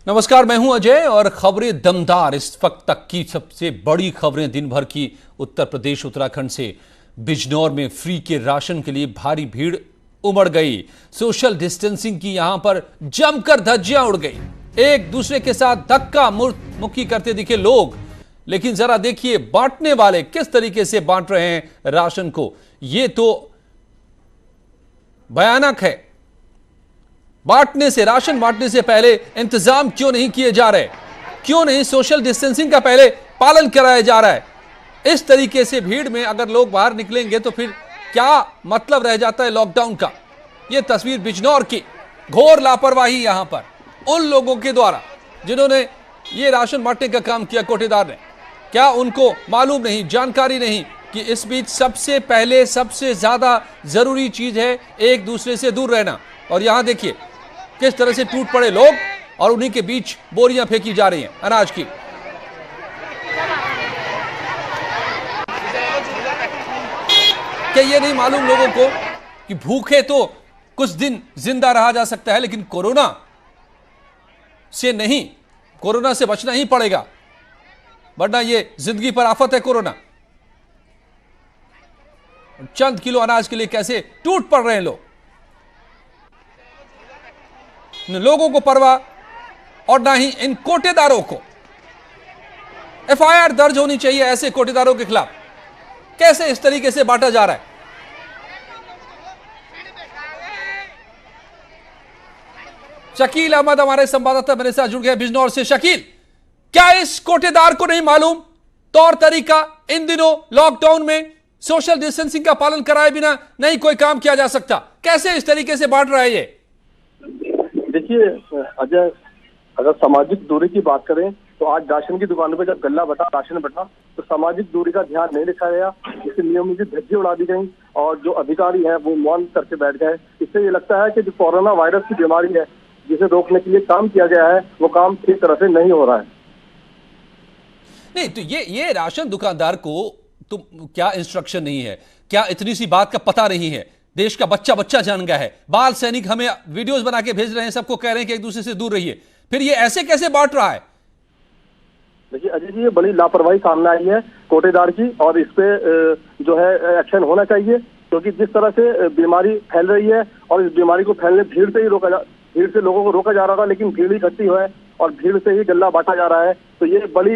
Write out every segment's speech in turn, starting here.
नमस्कार, मैं हूं अजय और खबरें दमदार। इस वक्त तक की सबसे बड़ी खबरें दिन भर की। उत्तर प्रदेश उत्तराखंड से बिजनौर में फ्री के राशन के लिए भारी भीड़ उमड़ गई। सोशल डिस्टेंसिंग की यहां पर जमकर धज्जियां उड़ गई। एक दूसरे के साथ धक्का मुक्की करते दिखे लोग। लेकिन जरा देखिए बांटने वाले किस तरीके से बांट रहे हैं राशन को। यह तो भयानक है। राशन बांटने से पहले इंतजाम क्यों नहीं किए जा रहे? क्यों नहीं सोशल डिस्टेंसिंग का पहले पालन कराया जा रहा है? इस तरीके से भीड़ में अगर लोग बाहर निकलेंगे तो फिर क्या मतलब रह जाता है लॉकडाउन का? यह तस्वीर बिजनौर की। घोर लापरवाही यहां पर उन लोगों के द्वारा जिन्होंने यह राशन बांटने का काम किया, कोटेदार ने। क्या उनको मालूम नहीं, जानकारी नहीं कि इस बीच सबसे पहले सबसे ज्यादा जरूरी चीज है एक दूसरे से दूर रहना? और यहां देखिए किस तरह से टूट पड़े लोग और उन्हीं के बीच बोरियां फेंकी जा रही हैं अनाज की। क्या ये नहीं मालूम लोगों को कि भूखे तो कुछ दिन जिंदा रहा जा सकता है, लेकिन कोरोना से नहीं, कोरोना से बचना ही पड़ेगा, वरना ये जिंदगी पर आफत है कोरोना। चंद किलो अनाज के लिए कैसे टूट पड़ रहे हैं लोग। न लोगों को परवाह और ना ही इन कोटेदारों को। एफआईआर दर्ज होनी चाहिए ऐसे कोटेदारों के खिलाफ। कैसे इस तरीके से बांटा जा रहा है? शकील अहमद हमारे संवाददाता मेरे साथ जुड़ गए बिजनौर से। शकील, क्या इस कोटेदार को नहीं मालूम तौर तरीका? इन दिनों लॉकडाउन में सोशल डिस्टेंसिंग का पालन कराए बिना नहीं कोई काम किया जा सकता। कैसे इस तरीके से बांट रहा है ये? देखिए अजय, अगर सामाजिक दूरी की बात करें तो आज राशन की दुकानों पे जब गल्ला बटा, राशन बटा, तो सामाजिक दूरी का ध्यान नहीं रखा गया। इससे नियमों की धज्जी उड़ा दी गई और जो अधिकारी हैं वो मौन करके बैठ गए। इससे ये लगता है कि जो कोरोना वायरस की बीमारी है जिसे रोकने के लिए काम किया गया है वो काम ठीक तरह से नहीं हो रहा है। नहीं तो ये राशन दुकानदार को तुम क्या इंस्ट्रक्शन नहीं है? क्या इतनी सी बात का पता नहीं है? देश का बच्चा बच्चा जान गया है। बाल सैनिक हमें वीडियोस बना के भेज रहे हैं, सबको कह रहे हैं कि एक दूसरे से दूर रहिए, फिर ये ऐसे कैसे बांट रहा है? देखिए अजय जी, ये बड़ी लापरवाही सामने आई है कोटेदार की और इस पे जो है एक्शन होना चाहिए, क्योंकि जिस तरह से बीमारी फैल रही है और इस बीमारी को फैलने भीड़ से लोगों को रोका जा रहा था, लेकिन भीड़ इकट्ठी है और भीड़ से ही गल्ला बांटा जा रहा है। तो ये बड़ी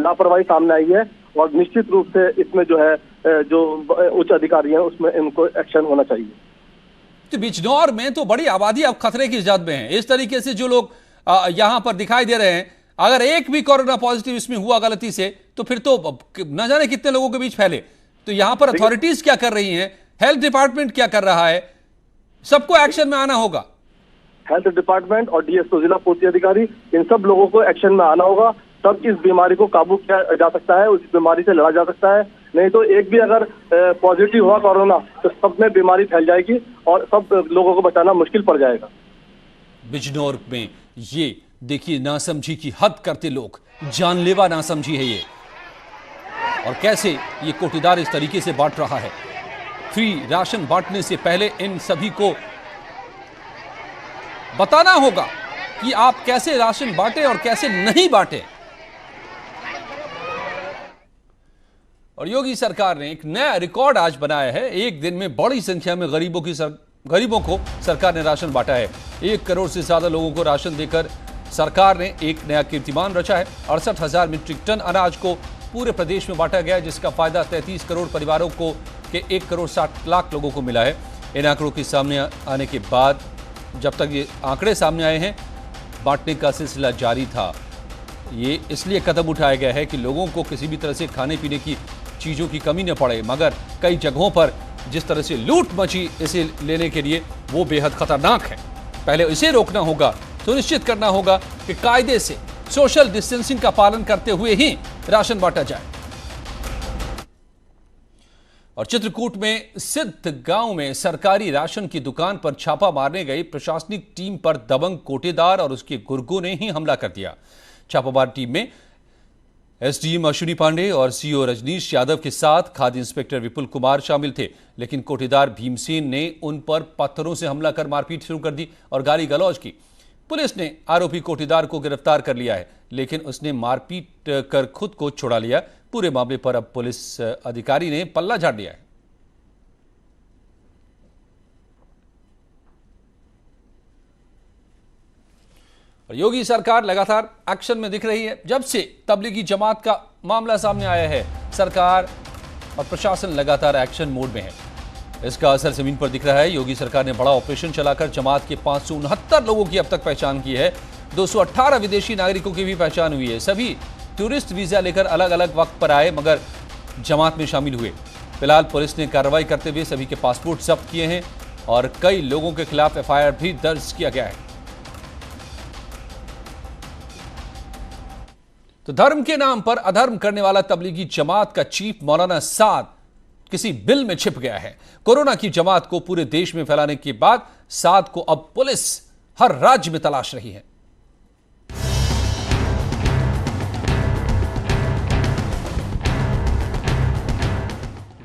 लापरवाही सामने आई है और निश्चित रूप से इसमें जो है जो उच्च अधिकारी हैं उसमें इनको एक्शन होना चाहिए। तो बिजनौर में तो बड़ी आबादी अब खतरे की जद में है। इस तरीके से जो लोग यहां पर दिखाई दे रहे हैं, अगर एक भी कोरोना पॉजिटिव इसमें हुआ गलती से तो फिर तो न जाने कितने लोगों के बीच फैले। तो यहां पर अथॉरिटीज क्या कर रही हैं? हेल्थ डिपार्टमेंट क्या कर रहा है? सबको एक्शन में आना होगा। हेल्थ डिपार्टमेंट और डीएसओ जिला पूर्ति अधिकारी, इन सब लोगों को एक्शन में आना होगा, तब इस बीमारी को काबू किया जा सकता है, उस बीमारी से लड़ा जा सकता है। नहीं तो एक भी अगर पॉजिटिव हुआ कोरोना तो सब में बीमारी फैल जाएगी और सब लोगों को बचाना मुश्किल पड़ जाएगा। बिजनौर में ये देखिए नासमझी की हद करते लोग, जानलेवा नासमझी है ये। और कैसे ये कोटेदार इस तरीके से बांट रहा है। फ्री राशन बांटने से पहले इन सभी को बताना होगा कि आप कैसे राशन बांटे और कैसे नहीं बांटे। और योगी सरकार ने एक नया रिकॉर्ड आज बनाया है। एक दिन में बड़ी संख्या में गरीबों को सरकार ने राशन बांटा है। 1 करोड़ से ज्यादा लोगों को राशन देकर सरकार ने एक नया कीर्तिमान रचा है। 68,000 मीट्रिक टन अनाज को पूरे प्रदेश में बांटा गया है, जिसका फायदा 33 करोड़ परिवारों को के 1 करोड़ 60 लाख लोगों को मिला है। इन आंकड़ों के सामने आने के बाद, जब तक ये आंकड़े सामने आए हैं, बांटने का सिलसिला जारी था। ये इसलिए कदम उठाया गया है कि लोगों को किसी भी तरह से खाने पीने की चीज़ों की कमी न पड़े। मगर कई जगहों पर जिस तरह से लूट मची इसे लेने के लिए, वो बेहद खतरनाक है। पहले इसे रोकना होगा, सुनिश्चित करना होगा कि कायदे से सोशल डिस्टेंसिंग का पालन करते हुए ही राशन बांटा जाए। और चित्रकूट में सिद्ध गांव में सरकारी राशन की दुकान पर छापा मारने गई प्रशासनिक टीम पर दबंग कोटेदार और उसके गुर्गों ने ही हमला कर दिया। छापामार टीम में एसडीएम अश्विनी पांडे और सीओ रजनीश यादव के साथ खाद्य इंस्पेक्टर विपुल कुमार शामिल थे, लेकिन कोटेदार भीमसेन ने उन पर पत्थरों से हमला कर मारपीट शुरू कर दी और गाली गलौज की। पुलिस ने आरोपी कोठीदार को गिरफ्तार कर लिया है, लेकिन उसने मारपीट कर खुद को छुड़ा लिया। पूरे मामले पर अब पुलिस अधिकारी ने पल्ला झाड़ लिया है। और योगी सरकार लगातार एक्शन में दिख रही है। जब से तबलीगी जमात का मामला सामने आया है, सरकार और प्रशासन लगातार एक्शन मोड में है। इसका असर जमीन पर दिख रहा है। योगी सरकार ने बड़ा ऑपरेशन चलाकर जमात के 569 लोगों की अब तक पहचान की है। 218 विदेशी नागरिकों की भी पहचान हुई है। सभी टूरिस्ट वीजा लेकर अलग अलग वक्त पर आए मगर जमात में शामिल हुए। फिलहाल पुलिस ने कार्रवाई करते हुए सभी के पासपोर्ट जब्त किए हैं और कई लोगों के खिलाफ एफआईआर भी दर्ज किया गया है। तो धर्म के नाम पर अधर्म करने वाला तबलीगी जमात का चीफ मौलाना साद किसी बिल में छिप गया है। कोरोना की जमात को पूरे देश में फैलाने के बाद साद को अब पुलिस हर राज्य में तलाश रही है।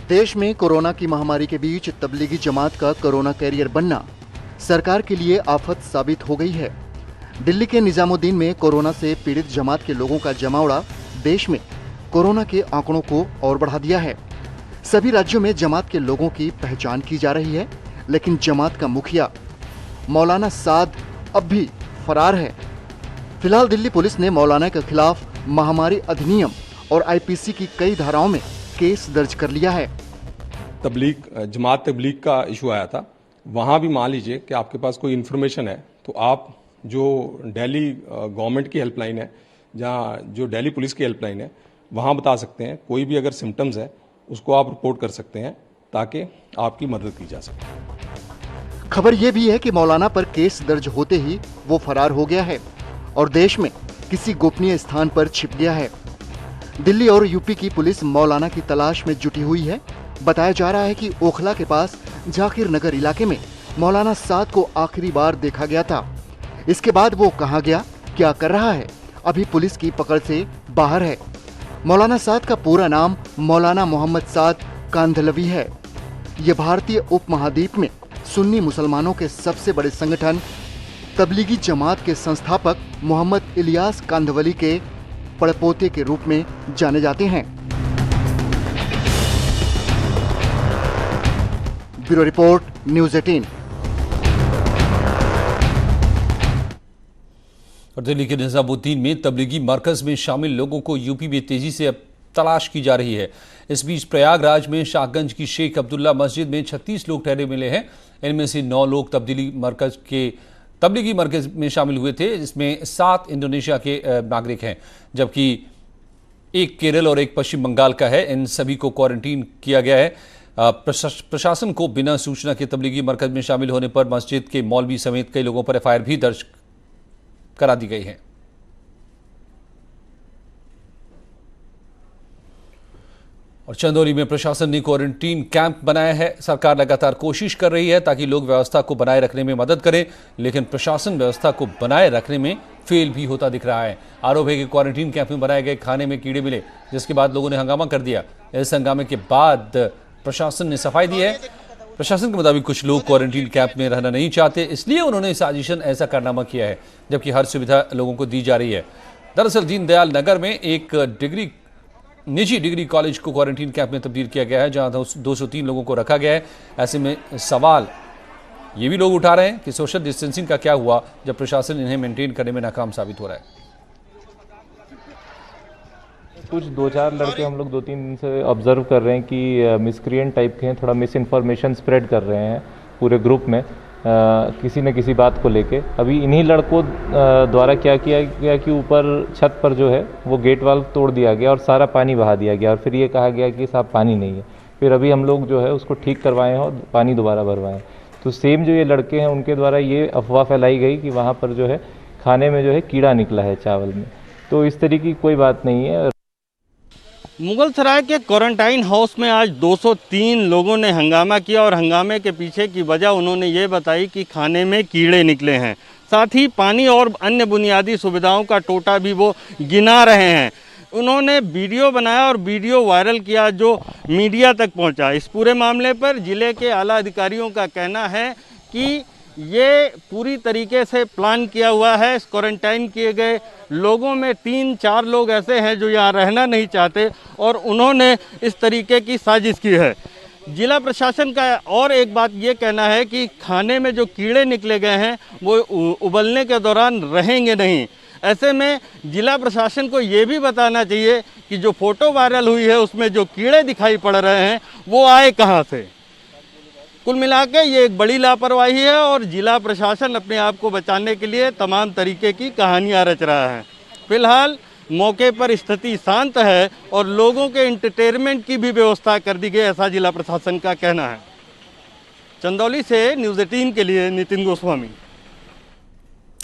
देश में कोरोना की महामारी के बीच तबलीगी जमात का कोरोना कैरियर बनना सरकार के लिए आफत साबित हो गई है। दिल्ली के निजामुद्दीन में कोरोना से पीड़ित जमात के लोगों का जमावड़ा देश में कोरोना के आंकड़ों को और बढ़ा दिया है। सभी राज्यों में जमात के लोगों की पहचान की जा रही है, लेकिन जमात का मुखिया मौलाना साद अब भी फरार है। फिलहाल दिल्ली पुलिस ने मौलाना के खिलाफ महामारी अधिनियम और आईपीसी की कई धाराओं में केस दर्ज कर लिया है। जमात तबलीग का इशू आया था, वहाँ भी मान लीजिए कि आपके पास कोई इन्फॉर्मेशन है तो आप जो दिल्ली गवर्नमेंट की हेल्पलाइन है, जहाँ जो दिल्ली पुलिस की हेल्पलाइन है, वहाँ बता सकते हैं। कोई भी अगर सिम्टम्स है उसको आप रिपोर्ट कर सकते हैं ताकि आपकी मदद की जा सके। खबर यह भी है कि मौलाना पर केस दर्ज होते ही वो फरार हो गया है और देश में किसी गोपनीय स्थान पर छिप गया है। दिल्ली और यूपी की पुलिस मौलाना की तलाश में जुटी हुई है। बताया जा रहा है कि ओखला के पास जाकिर नगर इलाके में मौलाना साद को आखिरी बार देखा गया था। इसके बाद वो कहां गया, क्या कर रहा है, अभी पुलिस की पकड़ से बाहर है। मौलाना साद का पूरा नाम मौलाना मोहम्मद साद कांधलवी है। ये भारतीय उपमहाद्वीप में सुन्नी मुसलमानों के सबसे बड़े संगठन तबलीगी जमात के संस्थापक मोहम्मद इलियास कांधवली के पड़पोते के रूप में जाने जाते हैं। Bureau report, news 18। और दिल्ली के निजामुद्दीन में तबलीगी मरकज में शामिल लोगों को यूपी में तेजी से अब तलाश की जा रही है। इस बीच प्रयागराज में शाहगंज की शेख अब्दुल्ला मस्जिद में 36 लोग ठहरे मिले हैं। इनमें से 9 लोग तबलीगी मरकज में शामिल हुए थे, जिसमें 7 इंडोनेशिया के नागरिक हैं, जबकि एक केरल और एक पश्चिम बंगाल का है। इन सभी को क्वारंटीन किया गया है। प्रशासन को बिना सूचना के तबलीगी मरकज में शामिल होने पर मस्जिद के मौलवी समेत कई लोगों पर एफआईआर भी दर्ज करा दी गई है। और चंदौली में प्रशासन ने क्वारंटीन कैंप बनाया है। सरकार लगातार कोशिश कर रही है ताकि लोग व्यवस्था को बनाए रखने में मदद करें, लेकिन प्रशासन व्यवस्था को बनाए रखने में फेल भी होता दिख रहा है। आरोप है कि क्वारंटीन कैंप में बनाए गए खाने में कीड़े मिले, जिसके बाद लोगों ने हंगामा कर दिया। इस हंगामे के बाद प्रशासन ने सफाई दी है। प्रशासन के मुताबिक कुछ लोग क्वारंटीन कैंप में रहना नहीं चाहते, इसलिए उन्होंने साजिशन ऐसा कारनामा किया है, जबकि हर सुविधा लोगों को दी जा रही है। दरअसल दीनदयाल नगर में एक निजी डिग्री कॉलेज को क्वारंटीन कैंप में तब्दील किया गया है, जहां 203 लोगों को रखा गया है। ऐसे में सवाल ये भी लोग उठा रहे हैं कि सोशल डिस्टेंसिंग का क्या हुआ जब प्रशासन इन्हें मेंटेन करने में नाकाम साबित हो रहा है। कुछ 2-4 लड़के हम लोग 2-3 दिन से ऑब्जर्व कर रहे हैं कि मिसक्रिएंट टाइप के हैं, थोड़ा मिस इन्फॉर्मेशन स्प्रेड कर रहे हैं पूरे ग्रुप में किसी न किसी बात को लेके। अभी इन्हीं लड़कों द्वारा क्या किया गया कि ऊपर छत पर जो है वो गेट वाल्व तोड़ दिया गया और सारा पानी बहा दिया गया और फिर ये कहा गया कि साहब पानी नहीं है। फिर अभी हम लोग जो है उसको ठीक करवाए हैं और पानी दोबारा भरवाएं। तो सेम जो ये लड़के हैं उनके द्वारा ये अफवाह फैलाई गई कि वहाँ पर जो है खाने में जो है कीड़ा निकला है चावल में। तो इस तरीके की कोई बात नहीं है। मुगलसराय के क्वारंटाइन हाउस में आज 203 लोगों ने हंगामा किया और हंगामे के पीछे की वजह उन्होंने ये बताई कि खाने में कीड़े निकले हैं। साथ ही पानी और अन्य बुनियादी सुविधाओं का टोटा भी वो गिना रहे हैं। उन्होंने वीडियो बनाया और वीडियो वायरल किया जो मीडिया तक पहुंचा। इस पूरे मामले पर ज़िले के आला अधिकारियों का कहना है कि ये पूरी तरीके से प्लान किया हुआ है। इस क्वारंटाइन किए गए लोगों में 3-4 लोग ऐसे हैं जो यहाँ रहना नहीं चाहते और उन्होंने इस तरीके की साजिश की है। जिला प्रशासन का और एक बात ये कहना है कि खाने में जो कीड़े निकले गए हैं वो उबलने के दौरान रहेंगे नहीं। ऐसे में जिला प्रशासन को ये भी बताना चाहिए कि जो फोटो वायरल हुई है उसमें जो कीड़े दिखाई पड़ रहे हैं वो आए कहाँ से। कुल मिला के ये एक बड़ी लापरवाही है और जिला प्रशासन अपने आप को बचाने के लिए तमाम तरीके की कहानियां रच रहा है। फिलहाल मौके पर स्थिति शांत है और लोगों के एंटरटेनमेंट की भी व्यवस्था कर दी गई, ऐसा जिला प्रशासन का कहना है। चंदौली से न्यूज़ 18 के लिए नितिन गोस्वामी।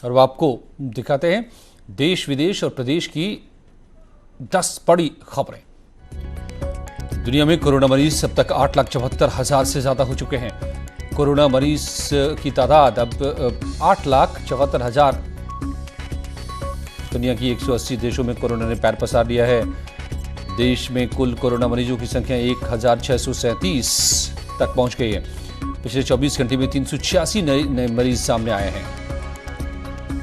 और अब आपको दिखाते हैं देश विदेश और प्रदेश की 10 बड़ी खबरें। दुनिया में कोरोना मरीज अब तक 8,74,000 से ज्यादा हो चुके हैं। कोरोना मरीज की तादाद अब 8,74,000। दुनिया की 180 देशों में कोरोना ने पैर पसार लिया है। देश में कुल कोरोना मरीजों की संख्या 1,637 तक पहुंच गई है। पिछले 24 घंटे में 386 नए मरीज सामने आए हैं।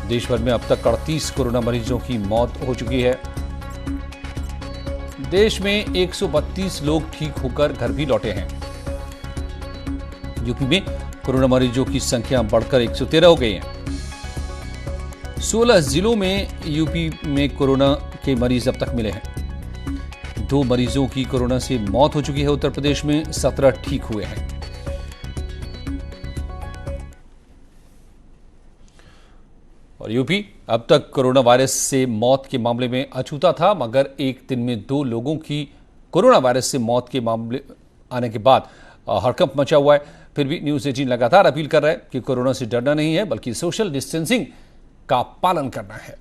देश भर में अब तक 38 कोरोना मरीजों की मौत हो चुकी है। देश में 132 लोग ठीक होकर घर भी लौटे हैं। यूपी में कोरोना मरीजों की संख्या बढ़कर 113 हो गई है। 16 जिलों में यूपी में कोरोना के मरीज अब तक मिले हैं। 2 मरीजों की कोरोना से मौत हो चुकी है। उत्तर प्रदेश में 17 ठीक हुए हैं। और यूपी अब तक कोरोना वायरस से मौत के मामले में अछूता था, मगर एक दिन में 2 लोगों की कोरोना वायरस से मौत के मामले आने के बाद हड़कंप मचा हुआ है। फिर भी न्यूज़ 18 लगातार अपील कर रहा है कि कोरोना से डरना नहीं है, बल्कि सोशल डिस्टेंसिंग का पालन करना है।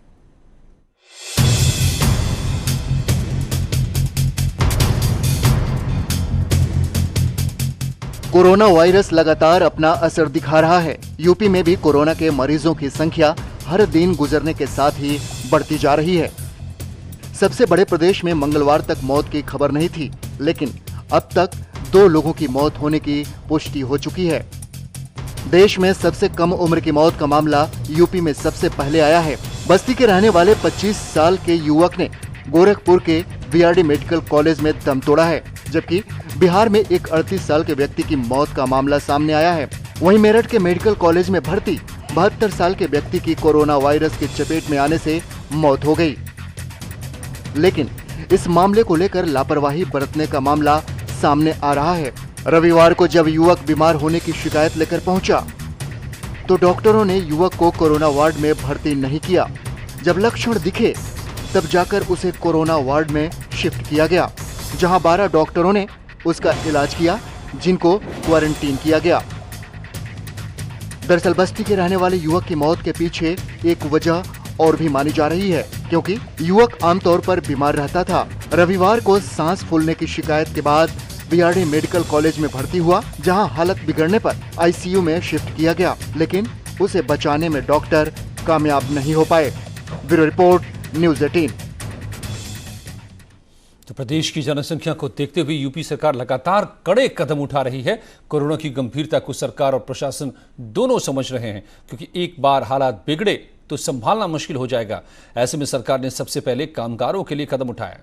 कोरोना वायरस लगातार अपना असर दिखा रहा है। यूपी में भी कोरोना के मरीजों की संख्या हर दिन गुजरने के साथ ही बढ़ती जा रही है। सबसे बड़े प्रदेश में मंगलवार तक मौत की खबर नहीं थी, लेकिन अब तक 2 लोगों की मौत होने की पुष्टि हो चुकी है। देश में सबसे कम उम्र की मौत का मामला यूपी में सबसे पहले आया है। बस्ती के रहने वाले 25 साल के युवक ने गोरखपुर के बीआरडी मेडिकल कॉलेज में दम तोड़ा है, जबकि बिहार में एक 38 साल के व्यक्ति की मौत का मामला सामने आया है। वहीं मेरठ के मेडिकल कॉलेज में भर्ती 72 साल के व्यक्ति की कोरोना वायरस की चपेट में आने से मौत हो गई। लेकिन इस मामले को लेकर लापरवाही बरतने का मामला सामने आ रहा है। रविवार को जब युवक बीमार होने की शिकायत लेकर पहुंचा, तो डॉक्टरों ने युवक को कोरोना वार्ड में भर्ती नहीं किया। जब लक्षण दिखे, तब जाकर उसे कोरोना वार्ड में शिफ्ट किया गया, जहां 12 डॉक्टरों ने उसका इलाज किया, जिनको क्वारंटीन किया गया। दरअसल बस्ती के रहने वाले युवक की मौत के पीछे एक वजह और भी मानी जा रही है, क्योंकि युवक आमतौर पर बीमार रहता था। रविवार को सांस फूलने की शिकायत के बाद बीआरडी मेडिकल कॉलेज में भर्ती हुआ, जहां हालत बिगड़ने पर आईसीयू में शिफ्ट किया गया, लेकिन उसे बचाने में डॉक्टर कामयाब नहीं हो पाए। Bureau report, news 18। तो प्रदेश की जनसंख्या को देखते हुए यूपी सरकार लगातार कड़े कदम उठा रही है। कोरोना की गंभीरता को सरकार और प्रशासन दोनों समझ रहे हैं, क्योंकि एक बार हालात बिगड़े तो संभालना मुश्किल हो जाएगा। ऐसे में सरकार ने सबसे पहले कामगारों के लिए कदम उठाया।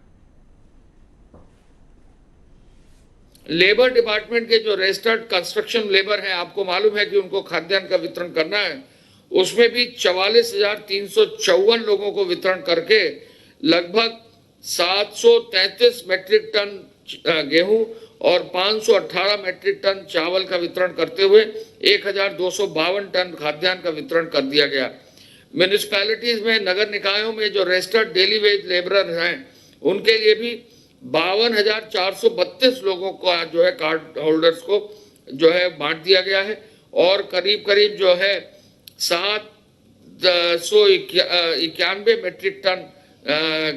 लेबर डिपार्टमेंट के जो रजिस्टर्ड कंस्ट्रक्शन लेबर हैं, आपको मालूम है कि उनको खाद्यान्न का वितरण करना है। उसमें भी 44,354 लोगों को वितरण करके लगभग 733 मैट्रिक टन गेहूं और 518 मैट्रिक टन चावल का वितरण करते हुए 1,252 टन खाद्यान्न का वितरण कर दिया गया। म्यूनिसिपैलिटीज में, नगर निकायों में जो रजिस्टर्ड डेली वेज लेबरर हैं, उनके लिए भी 52,432 लोगों को जो है कार्ड होल्डर्स को जो है बांट दिया गया है और करीब करीब जो है 791 मैट्रिक टन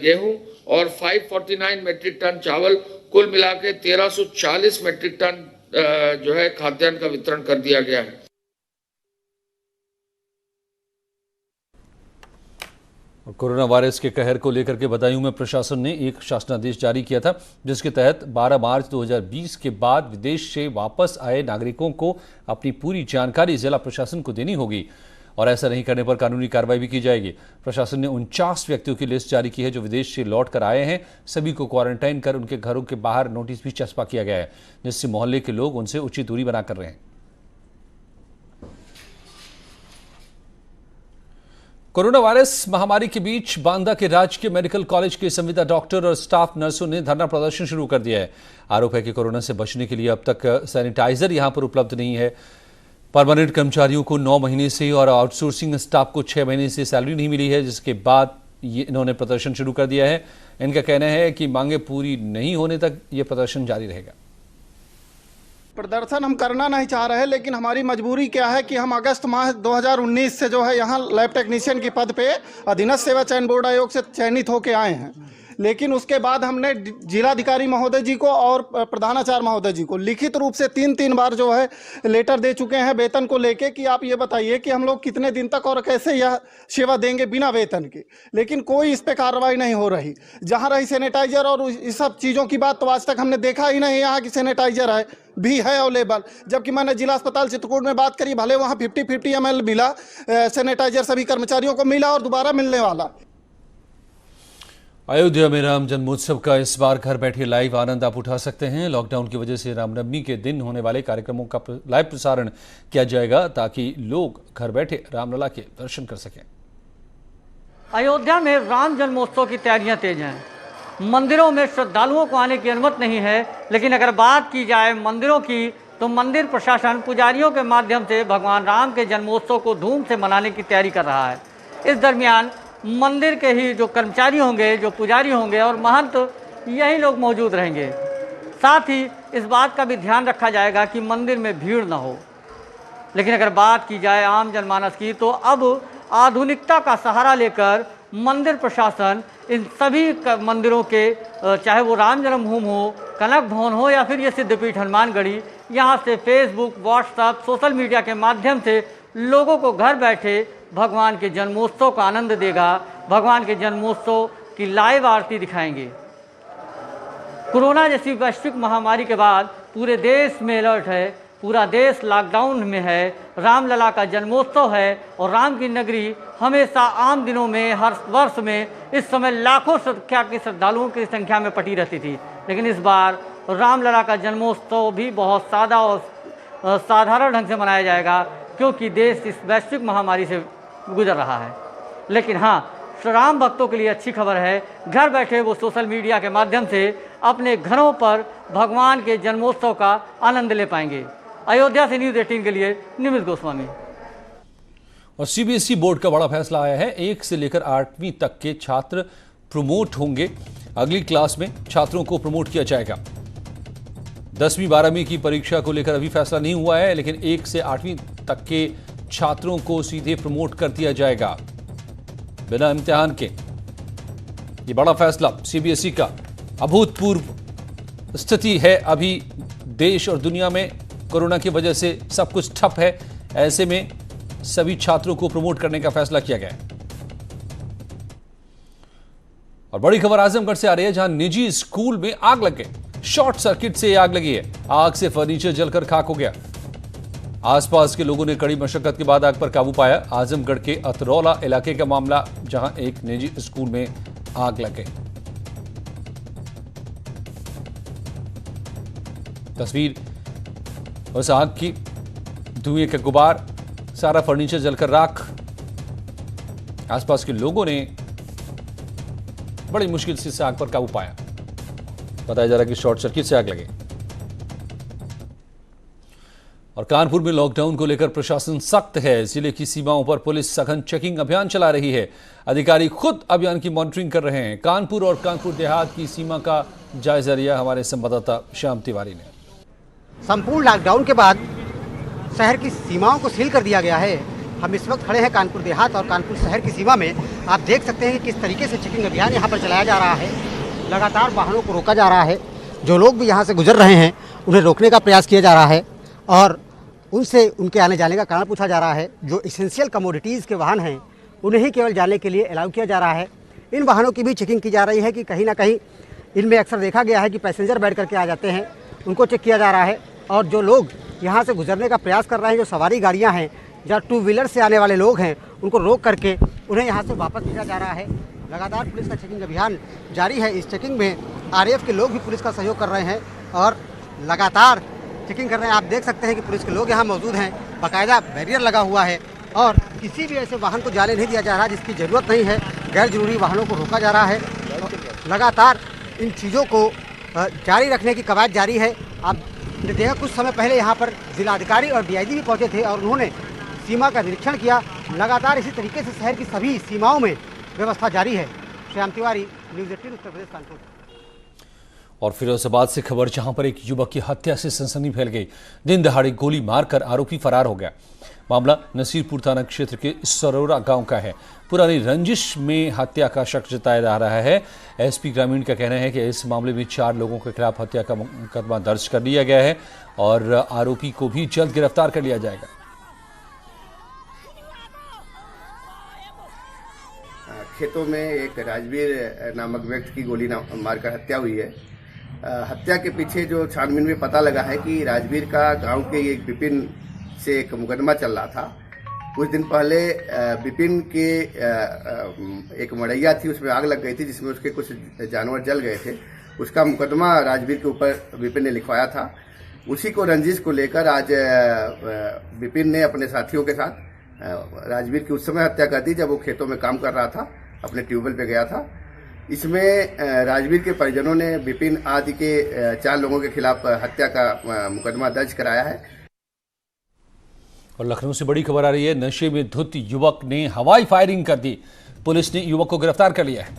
गेहूं और 549 मैट्रिक टन चावल, कुल मिला के 1340 मैट्रिक टन जो है खाद्यान्न का वितरण कर दिया गया है। और कोरोना वायरस के कहर को लेकर के बदायूं में प्रशासन ने एक शासनादेश जारी किया था, जिसके तहत 12 मार्च 2020 के बाद विदेश से वापस आए नागरिकों को अपनी पूरी जानकारी जिला प्रशासन को देनी होगी और ऐसा नहीं करने पर कानूनी कार्रवाई भी की जाएगी। प्रशासन ने 49 व्यक्तियों की लिस्ट जारी की है जो विदेश से लौट कर आए हैं। सभी को क्वारंटाइन कर उनके घरों के बाहर नोटिस भी चस्पा किया गया है, जिससे मोहल्ले के लोग उनसे उचित दूरी बनाकर रहे हैं। कोरोना वायरस महामारी के बीच बांदा के राजकीय मेडिकल कॉलेज के संविदा डॉक्टर और स्टाफ नर्सों ने धरना प्रदर्शन शुरू कर दिया है। आरोप है कि कोरोना से बचने के लिए अब तक सैनिटाइजर यहां पर उपलब्ध नहीं है। परमानेंट कर्मचारियों को 9 महीने से और आउटसोर्सिंग स्टाफ को 6 महीने से सैलरी नहीं मिली है, जिसके बाद इन्होंने प्रदर्शन शुरू कर दिया है। इनका कहना है कि मांगे पूरी नहीं होने तक ये प्रदर्शन जारी रहेगा। प्रदर्शन हम करना नहीं चाह रहे, लेकिन हमारी मजबूरी क्या है कि हम अगस्त माह 2019 से जो है यहाँ लैब टेक्नीशियन के पद पे अधीनस्थ सेवा चयन बोर्ड आयोग से चयनित होके आए हैं। लेकिन उसके बाद हमने जिलाधिकारी महोदय जी को और प्रधानाचार्य महोदय जी को लिखित रूप से 3 बार जो है लेटर दे चुके हैं वेतन को लेके कि आप ये बताइए कि हम लोग कितने दिन तक और कैसे यह सेवा देंगे बिना वेतन के। लेकिन कोई इस पे कार्रवाई नहीं हो रही। जहां रही सैनिटाइजर और इस सब चीज़ों की बात, तो आज तक हमने देखा ही नहीं यहाँ की सैनिटाइजर है भी है अवेलेबल। जबकि मैंने जिला अस्पताल चित्रकूट में बात करी, भले वहाँ 50-50 ml मिला सैनिटाइजर सभी कर्मचारियों को मिला और दोबारा मिलने वाला। अयोध्या में राम जन्मोत्सव का इस बार घर बैठे लाइव आनंद आप उठा सकते हैं। लॉकडाउन की वजह से रामनवमी के दिन होने वाले कार्यक्रमों का लाइव प्रसारण किया जाएगा ताकि लोग घर बैठे रामलला के दर्शन कर सकें। अयोध्या में राम जन्मोत्सव की तैयारियां तेज हैं। मंदिरों में श्रद्धालुओं को आने की अनुमति नहीं है, लेकिन अगर बात की जाए मंदिरों की तो मंदिर प्रशासन पुजारियों के माध्यम से भगवान राम के जन्मोत्सव को धूम से मनाने की तैयारी कर रहा है। इस दरमियान मंदिर के ही जो कर्मचारी होंगे, जो पुजारी होंगे और महंत, यही लोग मौजूद रहेंगे। साथ ही इस बात का भी ध्यान रखा जाएगा कि मंदिर में भीड़ न हो। लेकिन अगर बात की जाए आम जनमानस की तो अब आधुनिकता का सहारा लेकर मंदिर प्रशासन इन सभी मंदिरों के, चाहे वो राम जन्मभूमि हो, कनक भवन हो या फिर ये सिद्धपीठ हनुमानगढ़ी, यहाँ से फेसबुक, व्हाट्सएप, सोशल मीडिया के माध्यम से लोगों को घर बैठे भगवान के जन्मोत्सव का आनंद देगा। भगवान के जन्मोत्सव की लाइव आरती दिखाएंगे। कोरोना जैसी वैश्विक महामारी के बाद पूरे देश में अलर्ट है, पूरा देश लॉकडाउन में है। रामलला का जन्मोत्सव है और राम की नगरी हमेशा आम दिनों में, हर वर्ष में इस समय लाखों संख्या के श्रद्धालुओं की संख्या में पटी रहती थी। लेकिन इस बार रामलला का जन्मोत्सव भी बहुत सादा और साधारण ढंग से मनाया जाएगा, क्योंकि देश इस वैश्विक महामारी से गुजर रहा है। लेकिन हाँ, राम भक्तों के लिए अच्छी खबर है, घर बैठे वो सोशल मीडिया के माध्यम से अपने घरों पर भगवान के जन्मोत्सव का आनंद ले पाएंगे। अयोध्या से न्यूज़ 18 के लिए निमित गोस्वामी। और सीबीएसई बोर्ड का बड़ा फैसला आया है। 1 से लेकर 8वीं तक के छात्र प्रमोट होंगे। अगली क्लास में छात्रों को प्रमोट किया जाएगा। 10वीं 12वीं की परीक्षा को लेकर अभी फैसला नहीं हुआ है, लेकिन 1 से 8वीं तक के छात्रों को सीधे प्रमोट कर दिया जाएगा बिना इम्तिहान के। ये बड़ा फैसला सीबीएसई का। अभूतपूर्व स्थिति है अभी देश और दुनिया में। कोरोना की वजह से सब कुछ ठप है। ऐसे में सभी छात्रों को प्रमोट करने का फैसला किया गया है। और बड़ी खबर आजमगढ़ से आ रही है, जहां निजी स्कूल में आग लग गई। शॉर्ट सर्किट से आग लगी है। आग से फर्नीचर जलकर खाक हो गया। आसपास के लोगों ने कड़ी मशक्कत के बाद आग पर काबू पाया। आजमगढ़ के अतरौला इलाके का मामला, जहां एक निजी स्कूल में आग लग गई। तस्वीर उस आग की, धुएं के गुबार, सारा फर्नीचर जलकर राख। आसपास के लोगों ने बड़ी मुश्किल से इस आग पर काबू पाया। बताया जा रहा है कि शॉर्ट सर्किट से आग लगी। और कानपुर में लॉकडाउन को लेकर प्रशासन सख्त है। जिले की सीमाओं पर पुलिस सघन चेकिंग अभियान चला रही है। अधिकारी खुद अभियान की मॉनिटरिंग कर रहे हैं। कानपुर और कानपुर देहात की सीमा का जायजा लिया हमारे संवाददाता श्याम तिवारी ने। संपूर्ण लॉकडाउन के बाद शहर की सीमाओं को सील कर दिया गया है। हम इस वक्त खड़े हैं कानपुर देहात और कानपुर शहर की सीमा में। आप देख सकते हैं कि किस तरीके से चेकिंग अभियान यहाँ पर चलाया जा रहा है। लगातार वाहनों को रोका जा रहा है। जो लोग भी यहाँ से गुजर रहे हैं उन्हें रोकने का प्रयास किया जा रहा है और उनसे उनके आने जाने का कारण पूछा जा रहा है। जो एसेंशियल कमोडिटीज़ के वाहन हैं उन्हें ही केवल जाने के लिए अलाउ किया जा रहा है। इन वाहनों की भी चेकिंग की जा रही है कि कहीं ना कहीं इनमें अक्सर देखा गया है कि पैसेंजर बैठ करके आ जाते हैं, उनको चेक किया जा रहा है। और जो लोग यहाँ से गुजरने का प्रयास कर रहे हैं, जो सवारी गाड़ियाँ हैं या टू व्हीलर से आने वाले लोग हैं, उनको रोक करके उन्हें यहाँ से वापस भेजा जा रहा है। लगातार पुलिस का चेकिंग अभियान जारी है। इस चेकिंग में आरएएफ के लोग भी पुलिस का सहयोग कर रहे हैं और लगातार चेकिंग कर रहे हैं। आप देख सकते हैं कि पुलिस के लोग यहाँ मौजूद हैं, बाकायदा बैरियर लगा हुआ है और किसी भी ऐसे वाहन को जाने नहीं दिया जा रहा जिसकी ज़रूरत नहीं है। गैर जरूरी वाहनों को रोका जा रहा है। लगातार इन चीज़ों को जारी रखने की कवायद जारी है। आपने देखा कुछ समय पहले यहाँ पर जिलाधिकारी और डीआईजी भी पहुँचे थे और उन्होंने सीमा का निरीक्षण किया। लगातार इसी तरीके से शहर की सभी सीमाओं में व्यवस्था जारी है। श्याम तिवारी, न्यूज़ 18 उत्तर प्रदेश, कानपुर। और फिरोजाबाद से खबर, जहां पर एक युवक की हत्या से सनसनी फैल गई। दिन दहाड़े गोली मारकर आरोपी फरार हो गया। मामला नसीरपुर थाना क्षेत्र के सरोरा गांव का है। पुरानी रंजिश में हत्या का शक जताया जा रहा है। एसपी ग्रामीण का कहना है कि इस मामले में 4 लोगों के खिलाफ हत्या का मुकदमा दर्ज कर लिया गया है और आरोपी को भी जल्द गिरफ्तार कर लिया जाएगा। खेतों में एक राजवीर नामक व्यक्ति की गोली मारकर हत्या हुई है। हत्या के पीछे जो छानबीन में पता लगा है कि राजवीर का गांव के एक विपिन से एक मुकदमा चल रहा था। कुछ दिन पहले विपिन के एक मड़ैया थी, उसमें आग लग गई थी जिसमें उसके कुछ जानवर जल गए थे। उसका मुकदमा राजवीर के ऊपर विपिन ने लिखवाया था। उसी को रंजिश को लेकर आज विपिन ने अपने साथियों के साथ राजवीर की उस समय हत्या कर दी जब वो खेतों में काम कर रहा था, अपने ट्यूबवेल पे गया था। इसमें राजवीर के परिजनों ने विपिन आदि के 4 लोगों के खिलाफ हत्या का मुकदमा दर्ज कराया है। और लखनऊ से बड़ी खबर आ रही है। नशे में धुत युवक ने हवाई फायरिंग कर दी। पुलिस ने युवक को गिरफ्तार कर लिया है।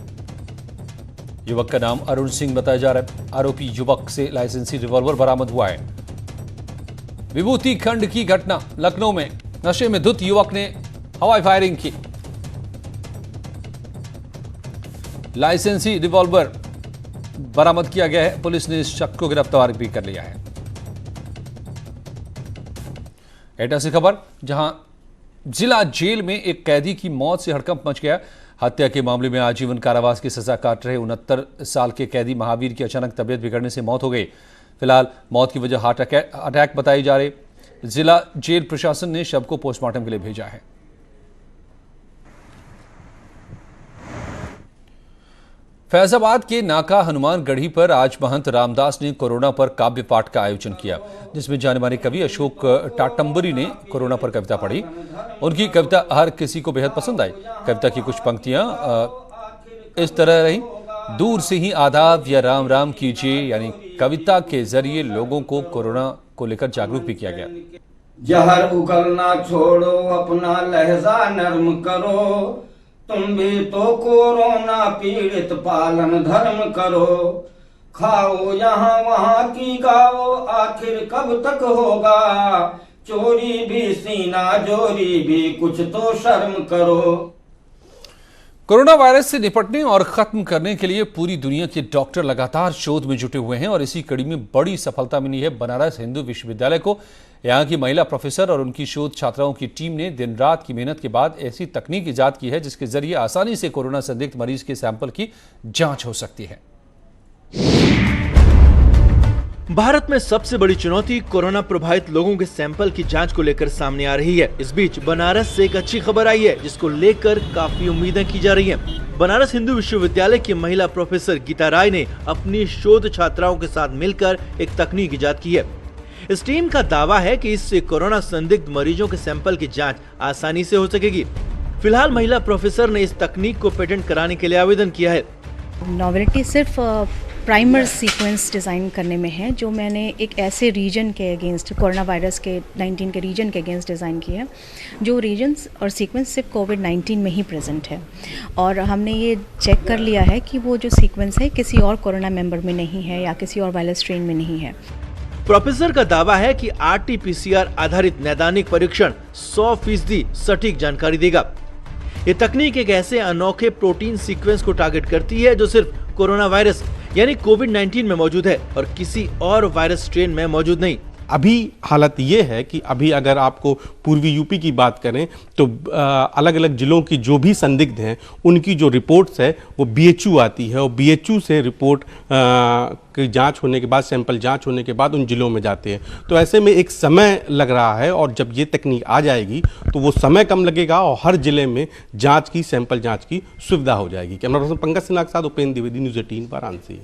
युवक का नाम अरुण सिंह बताया जा रहा है। आरोपी युवक से लाइसेंसी रिवॉल्वर बरामद हुआ है। विभूति खंड की घटना, लखनऊ में नशे में धुत युवक ने हवाई फायरिंग की। लाइसेंसी रिवॉल्वर बरामद किया गया है। पुलिस ने इस शख्स को गिरफ्तार भी कर लिया है। एटा से खबर, जहां जिला जेल में एक कैदी की मौत से हड़कंप मच गया। हत्या के मामले में आजीवन कारावास की सजा काट रहे 69 साल के कैदी महावीर की अचानक तबियत बिगड़ने से मौत हो गई। फिलहाल मौत की वजह हार्ट अटैक बताई जा रही। जिला जेल प्रशासन ने शव को पोस्टमार्टम के लिए भेजा है। फैजाबाद के नाका हनुमानगढ़ी पर आज महंत रामदास ने कोरोना पर काव्य पाठ का आयोजन किया, जिसमें जाने माने कवि अशोक टाटंबरी ने कोरोना पर कविता पढ़ी। उनकी कविता हर किसी को बेहद पसंद आई। कविता की कुछ पंक्तियां इस तरह रही। दूर से ही आदाब या राम राम कीजिए, यानी कविता के जरिए लोगों को कोरोना को लेकर जागरूक भी किया गया। जहर उगलना छोड़ो, अपना लहजा नर्म करो, तुम भी तो कोरोना पीड़ित पालन धर्म करो। खाओ यहाँ वहाँ की गाओ, आखिर कब तक होगा, चोरी भी सीना जोरी भी, कुछ तो शर्म करो। कोरोना वायरस से निपटने और खत्म करने के लिए पूरी दुनिया के डॉक्टर लगातार शोध में जुटे हुए हैं और इसी कड़ी में बड़ी सफलता मिली है बनारस हिंदू विश्वविद्यालय को। यहाँ की महिला प्रोफेसर और उनकी शोध छात्राओं की टीम ने दिन रात की मेहनत के बाद ऐसी तकनीक इजाद की है जिसके जरिए आसानी से कोरोना संदिग्ध मरीज के सैंपल की जांच हो सकती है। भारत में सबसे बड़ी चुनौती कोरोना प्रभावित लोगों के सैंपल की जांच को लेकर सामने आ रही है। इस बीच बनारस से एक अच्छी खबर आई है जिसको लेकर काफी उम्मीदें की जा रही हैं। बनारस हिंदू विश्वविद्यालय की महिला प्रोफेसर गीता राय ने अपनी शोध छात्राओं के साथ मिलकर एक तकनीक इजाद की है। इस टीम का दावा है कि इससे कोरोना संदिग्ध मरीजों के सैंपल की जाँच आसानी से हो सकेगी। फिलहाल महिला प्रोफेसर ने इस तकनीक को पेटेंट कराने के लिए आवेदन किया है। नॉवेल्टी सिर्फ प्राइमर सीक्वेंस डिज़ाइन करने में है, जो मैंने एक ऐसे रीजन के अगेंस्ट, कोरोना वायरस के 19 के रीजन के अगेंस्ट डिज़ाइन की है जो रीजन्स और सीक्वेंस सिर्फ कोविड-19 में ही प्रेजेंट है। और हमने ये चेक कर लिया है कि वो जो सीक्वेंस है किसी और कोरोना मेंबर में नहीं है या किसी और वायरस स्ट्रेन में नहीं है। प्रोफेसर का दावा है कि RT-PCR आधारित नैदानिक परीक्षण 100% सटीक जानकारी देगा। ये तकनीक एक ऐसे अनोखे प्रोटीन सीक्वेंस को टारगेट करती है जो सिर्फ कोरोना वायरस यानी कोविड-19 में मौजूद है और किसी और वायरस स्ट्रेन में मौजूद नहीं। अभी हालत ये है कि अभी अगर आपको पूर्वी यूपी की बात करें तो अलग अलग जिलों की जो भी संदिग्ध हैं उनकी जो रिपोर्ट्स है वो बीएचयू आती है और बीएचयू से रिपोर्ट की जांच होने के बाद, सैंपल जांच होने के बाद उन जिलों में जाते हैं। तो ऐसे में एक समय लग रहा है और जब ये तकनीक आ जाएगी तो वो समय कम लगेगा और हर जिले में जांच की, सैंपल जांच की सुविधा हो जाएगी। कैमरा पर्सन पंकज सिन्हा के साथ उपेंद्र द्विवेदी, न्यूज़ 18 वाराणसी।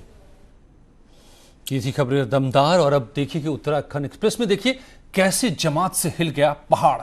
ये थी खबरें दमदार। और अब देखिए कि उत्तराखंड एक्सप्रेस में देखिए कैसे जमात से हिल गया पहाड़।